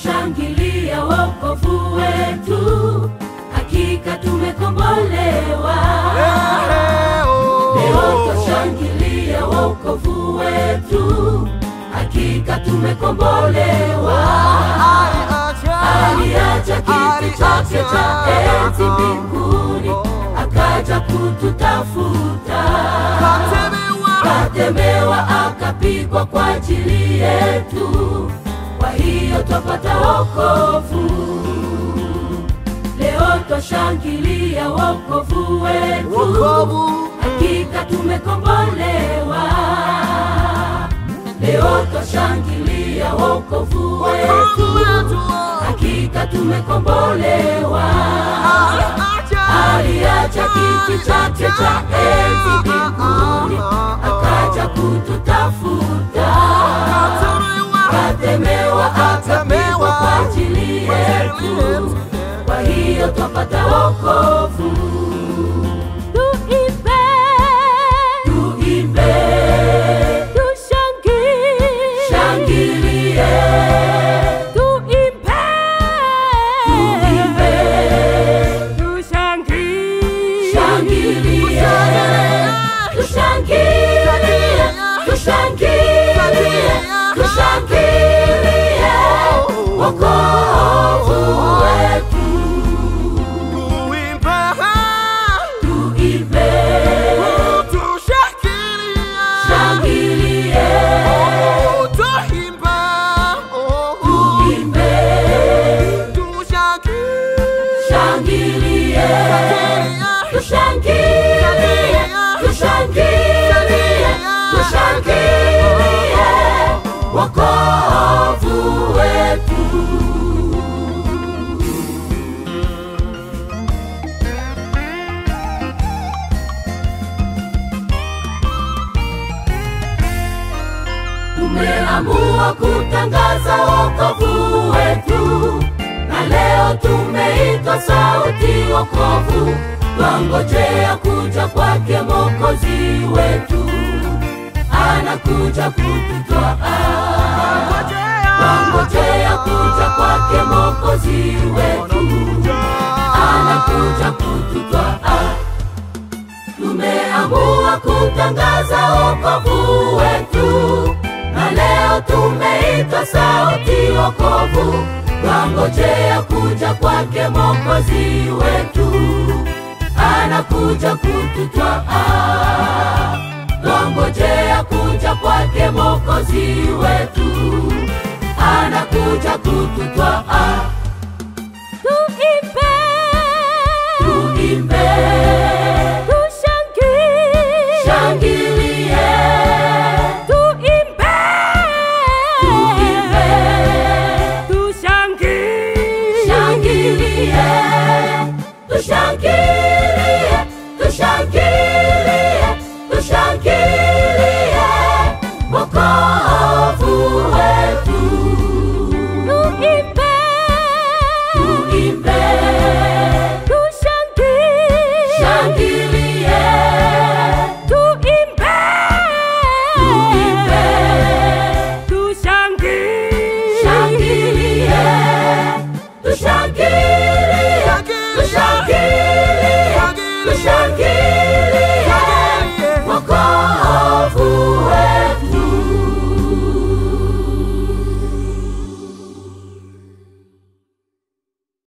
twashangilia wokovu wetu, hakika tumekombolewa. Leo twashangilia wokovu wetu, hakika tumekombolewa. Aliacha kiti chake cha enzi mbinguni, akaja kututafuta. Katemewa, akapigwa kwa ajili yetu, kwa hiyo twapata wokovu. Leo twashangilia wokovu wetu, hakika tumekombolewa. Leo twashangilia wokovu wetu, hakika tumekombolewa. Aliacha kiti chake cha enzi mbinguni, akaja kututafuta. Katemewa, akapigwa kwa ajili yetu, kwa hiyo twapata wokovu. Tuimbe, tuimbe, tushangilie, tuimbe, tuimbe, tushangilie, tushangilie wokovu wetu. Tuimbe, tushangilie, tuimbe, tushangilie, tushangilie wokovu wetu. Tumeamua kutangaza wokovu wetu, na leo tumeitwa sauti wokovu. Twangojea kuja kwake Mwokozi wetu, anakuja kututwaa. Twangojea kuja kwake Mwokozi wetu, anakuja kututwaa. Tumeamua kutangaza wokovu wetu, na leo tumeitwa sauti wokovu. Twangojea kuja kwake Mwokozi wetu, anakuja kututwaa. Twangojea kuja kwake Mwokozi wetu, anakuja kututwaa. Tuimbe, tuimbe, tushangilie, tuimbe, tuimbe, tushangilie, tushangilie wokovu wetu. Tuimbe, tuimbe, tushangilie, tuimbe, tuimbe, tushangilie, tushangilie